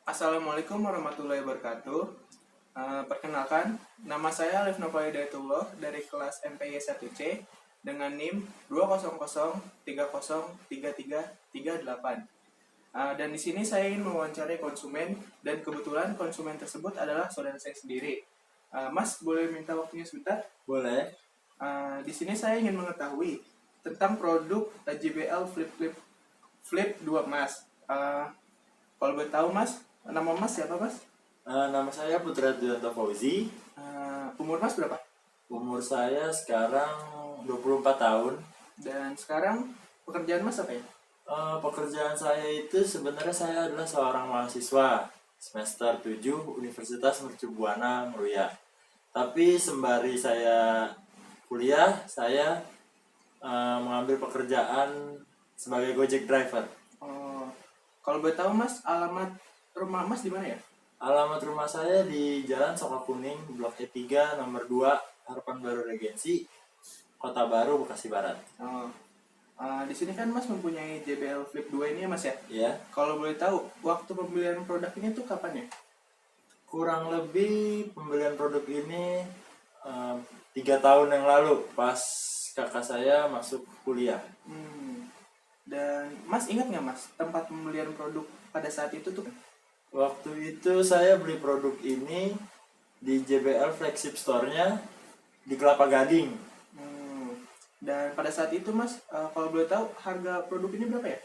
Assalamualaikum warahmatullahi wabarakatuh. Perkenalkan, nama saya Alif Nopal Hidayatullah dari kelas MPY 1C dengan NIM 200303338. Dan di sini saya ingin mewawancarai konsumen dan kebetulan konsumen tersebut adalah saudara saya sendiri. Mas, boleh minta waktunya sebentar? Boleh. Di sini saya ingin mengetahui tentang produk JBL Flip 2 Mas. Kalau boleh tahu Mas, nama Mas siapa Mas? Nama saya Putra Duyanto Fauzi. Umur Mas berapa? Umur saya sekarang 24 tahun. Dan sekarang pekerjaan Mas apa ya? Pekerjaan saya itu sebenarnya saya adalah seorang mahasiswa semester 7 Universitas Mercu Buana Meruya. Tapi sembari saya kuliah, saya mengambil pekerjaan sebagai Gojek driver. Oh, kalau boleh tahu Mas, alamat rumah Mas di mana ya? Alamat rumah saya di Jalan Soka Kuning, Blok E3, nomor 2, Harapan Baru Regensi, Kota Baru, Bekasi Barat. Oh, di sini kan Mas mempunyai JBL Flip 2 ini ya Mas ya? Ya, Kalau boleh tahu, waktu pembelian produk ini tuh kapan ya? kurang lebih pembelian produk ini 3 tahun yang lalu pas kakak saya masuk kuliah. Dan Mas ingat nggak Mas, tempat pembelian produk pada saat itu tuh? Waktu itu saya beli produk ini di JBL Flagship Store-nya di Kelapa Gading. Dan pada saat itu Mas, kalau boleh tahu harga produk ini berapa ya?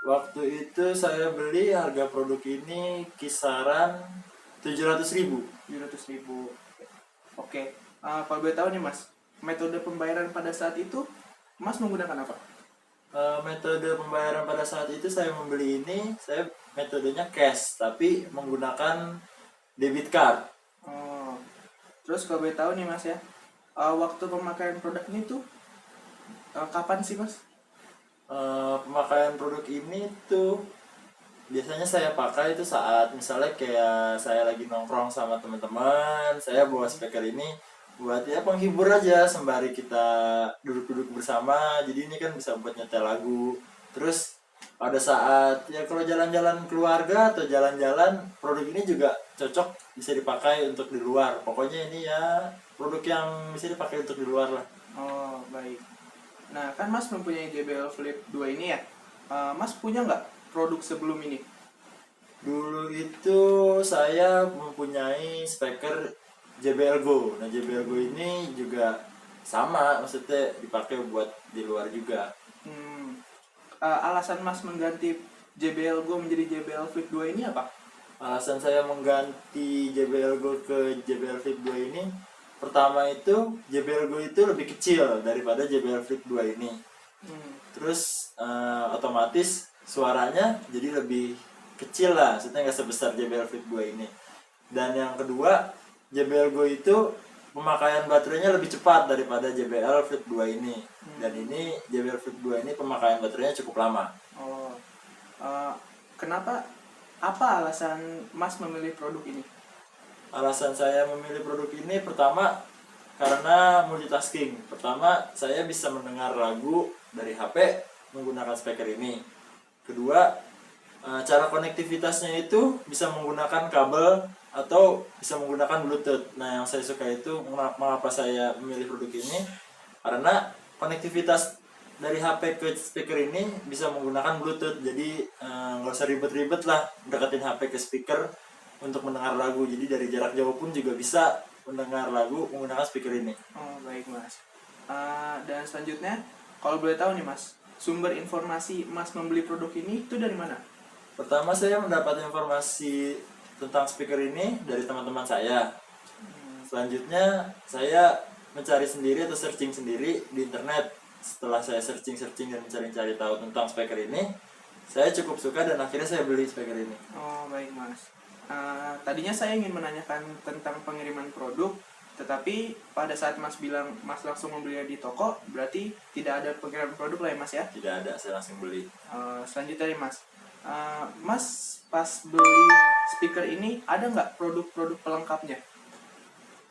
Waktu itu saya beli harga produk ini kisaran 700.000. 700.000. Oke. Kalau boleh tahu nih Mas, metode pembayaran pada saat itu Mas menggunakan apa? Metode pembayaran pada saat itu saya membeli ini, saya metodenya cash tapi menggunakan debit card. Oh. Terus kalau boleh tahu nih Mas ya, waktu pemakaian produk ini tuh kapan sih Mas? Pemakaian produk ini tuh biasanya saya pakai itu saat misalnya kayak saya lagi nongkrong sama teman-teman, saya bawa speaker ini buat ya penghibur aja sembari kita duduk-duduk bersama. Jadi ini kan bisa buat nyetel lagu. Terus pada saat ya kalau jalan-jalan keluarga atau jalan-jalan, produk ini juga cocok bisa dipakai untuk di luar. Pokoknya ini ya produk yang bisa dipakai untuk di luar lah. Oh, baik. Nah, kan Mas mempunyai JBL Flip 2 ini ya. Mas punya nggak produk sebelum ini? Dulu itu saya mempunyai speaker JBL Go. Nah, JBL Go ini juga sama, maksudnya dipakai buat di luar juga. Alasan Mas mengganti JBL Go menjadi JBL Flip 2 ini apa? Alasan saya mengganti JBL Go ke JBL Flip 2 ini, pertama itu JBL Go itu lebih kecil daripada JBL Flip 2 ini. Terus otomatis suaranya jadi lebih kecil lah, maksudnya nggak sebesar JBL Flip 2 ini. Dan yang kedua, JBL Go itu pemakaian baterainya lebih cepat daripada JBL Flip 2 ini. Dan ini JBL Flip 2 ini pemakaian baterainya cukup lama. Oh, kenapa? Apa alasan Mas memilih produk ini? Alasan saya memilih produk ini pertama karena multitasking. Pertama, saya bisa mendengar lagu dari HP menggunakan speaker ini. Kedua, cara konektivitasnya itu bisa menggunakan kabel atau bisa menggunakan Bluetooth. Nah, yang saya suka itu mengapa saya memilih produk ini, karena konektivitas dari HP ke speaker ini bisa menggunakan Bluetooth. Jadi nggak usah ribet-ribet lah deketin HP ke speaker untuk mendengar lagu. Jadi dari jarak jauh pun juga bisa mendengar lagu menggunakan speaker ini. Oh, baik Mas. Dan selanjutnya, kalau boleh tahu nih Mas, sumber informasi Mas membeli produk ini itu dari mana? Pertama, saya mendapat informasi tentang speaker ini dari teman-teman saya. Selanjutnya, saya mencari sendiri atau searching sendiri di internet. Setelah saya searching dan mencari-cari tahu tentang speaker ini, saya cukup suka dan akhirnya saya beli speaker ini. Oh, baik Mas. Tadinya saya ingin menanyakan tentang pengiriman produk, tetapi pada saat Mas bilang Mas langsung membelinya di toko, berarti tidak ada pengiriman produk lah ya Mas ya? Tidak ada, saya langsung beli. Selanjutnya nih Mas, Mas pas beli speaker ini ada nggak produk-produk pelengkapnya?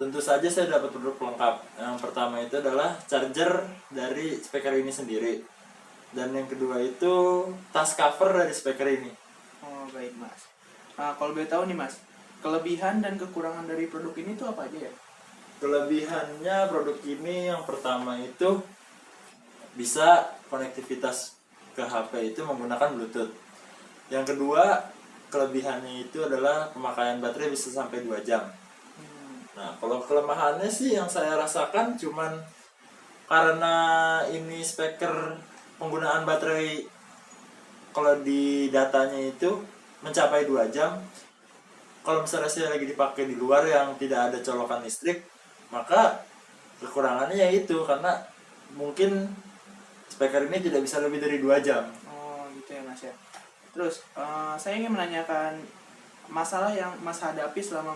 Tentu saja saya dapat produk pelengkap. Yang pertama itu adalah charger dari speaker ini sendiri. Dan yang kedua itu tas cover dari speaker ini. Oh, baik Mas. Kalau boleh tahu nih Mas, kelebihan dan kekurangan dari produk ini tuh apa aja ya? Kelebihannya produk ini yang pertama itu bisa konektivitas ke HP itu menggunakan Bluetooth. Yang kedua, kelebihannya itu adalah pemakaian baterai bisa sampai 2 jam. Nah, kalau kelemahannya sih yang saya rasakan cuman karena ini speaker penggunaan baterai kalau di datanya itu mencapai 2 jam. Kalau misalnya saya lagi dipakai di luar yang tidak ada colokan listrik, maka kekurangannya ya itu karena mungkin speaker ini tidak bisa lebih dari 2 jam. Oh gitu ya Mas ya. Terus saya ingin menanyakan masalah yang Mas hadapi selama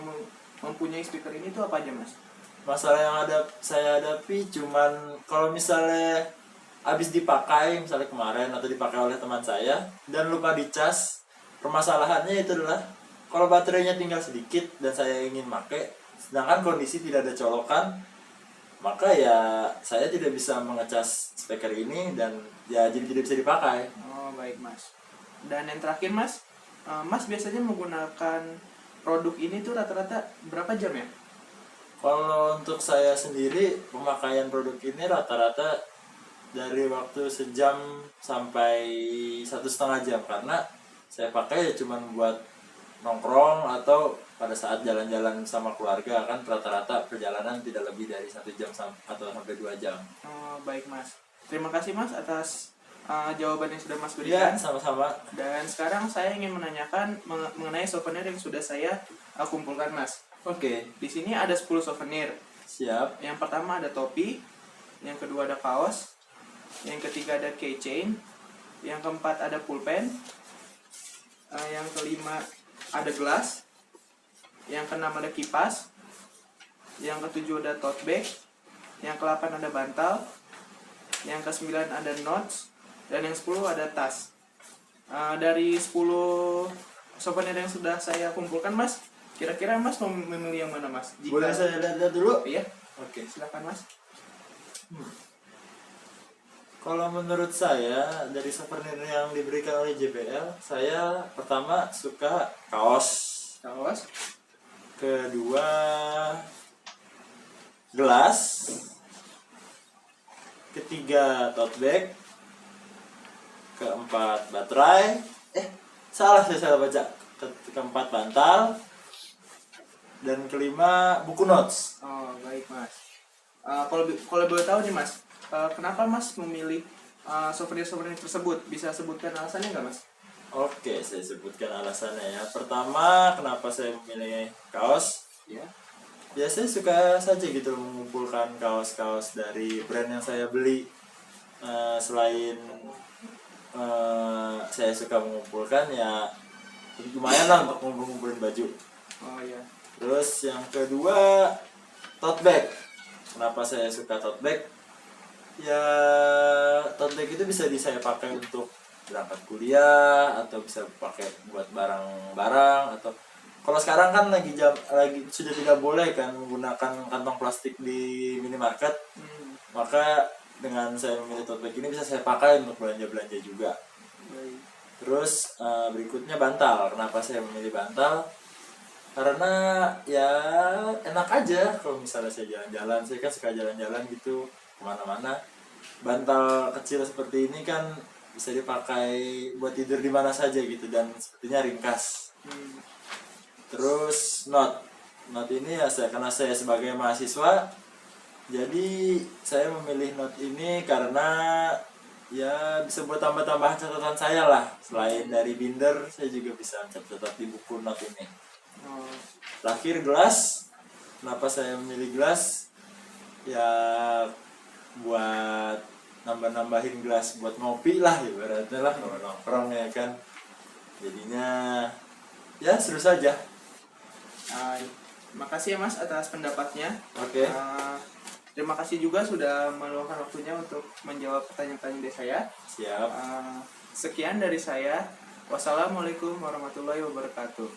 mempunyai speaker ini tuh apa aja Mas? Masalah yang saya hadapi cuman kalau misalnya habis dipakai, misalnya kemarin atau dipakai oleh teman saya dan lupa dicas, permasalahannya itu adalah kalau baterainya tinggal sedikit dan saya ingin pakai, sedangkan kondisi tidak ada colokan, maka ya saya tidak bisa mengecas speaker ini dan ya jadi tidak bisa dipakai. Oh baik Mas. Dan yang terakhir Mas, Mas biasanya menggunakan produk ini tuh rata-rata berapa jam ya? Kalau untuk saya sendiri pemakaian produk ini rata-rata dari waktu sejam sampai 1,5 jam karena saya pakai ya cuman buat nongkrong atau pada saat jalan-jalan sama keluarga, kan rata-rata perjalanan tidak lebih dari 1 jam atau sampai 2 jam. Oh baik Mas. Terima kasih Mas atas jawaban yang sudah Mas Iya, berikan. sama-sama. Dan sekarang saya ingin menanyakan mengenai souvenir yang sudah saya kumpulkan Mas. Oke, Di sini ada 10 souvenir. siap. Yang pertama ada topi, yang kedua ada kaos, yang ketiga ada keychain, yang keempat ada pulpen, yang kelima ada gelas, yang keenam ada kipas, yang ketujuh ada tote bag, yang ke-8 ada bantal, yang ke-9 ada notes, dan yang 10 ada tas. Dari 10 souvenir yang sudah saya kumpulkan Mas, kira-kira Mas mau memilih yang mana Mas? Boleh saya lihat dulu? Iya, Oke. silakan Mas. Kalau menurut saya dari souvenir yang diberikan oleh JBL, saya pertama suka kaos, Kaos, kedua gelas, ketiga tote bag, keempat baterai, salah saya baca, keempat bantal, dan kelima buku notes. oh baik Mas. Kalau boleh tahu nih Mas, kenapa Mas memilih souvenir-souvenir tersebut? Bisa sebutkan alasannya nggak Mas? Oke, saya sebutkan alasannya ya. Pertama, kenapa saya memilih kaos? Ya. Ya saya suka saja gitu mengumpulkan kaos-kaos dari brand yang saya beli. Selain saya suka mengumpulkan ya lumayan lah untuk ngumpulin baju. Oh iya. Terus yang kedua tote bag. Kenapa saya suka tote bag? Ya tote bag itu bisa saya pakai untuk berangkat kuliah atau bisa pakai buat barang-barang atau kalau sekarang kan lagi sudah tidak boleh kan menggunakan kantong plastik di minimarket. Maka dengan saya memilih tote bag ini bisa saya pakai untuk belanja-belanja juga. Baik. Terus berikutnya bantal. Kenapa saya memilih bantal? Karena ya enak aja kalau misalnya saya jalan-jalan. Saya kan suka jalan-jalan gitu kemana-mana. Bantal kecil seperti ini kan bisa dipakai buat tidur di mana saja gitu dan sepertinya ringkas. Terus note ini ya karena saya sebagai mahasiswa, jadi saya memilih note ini karena ya bisa buat tambah-tambahan catatan saya lah. Selain dari binder, saya juga bisa catat di buku note ini. Terakhir gelas. Kenapa saya memilih gelas? Ya buat nambah-nambahin gelas buat ngopi lah ibaratnya lah kalau nongkrong ya kan. Jadinya ya seru saja. Makasih ya Mas atas pendapatnya. Oke. Terima kasih juga sudah meluangkan waktunya untuk menjawab pertanyaan-pertanyaan dari saya. Siap. Sekian dari saya. Wassalamualaikum warahmatullahi wabarakatuh.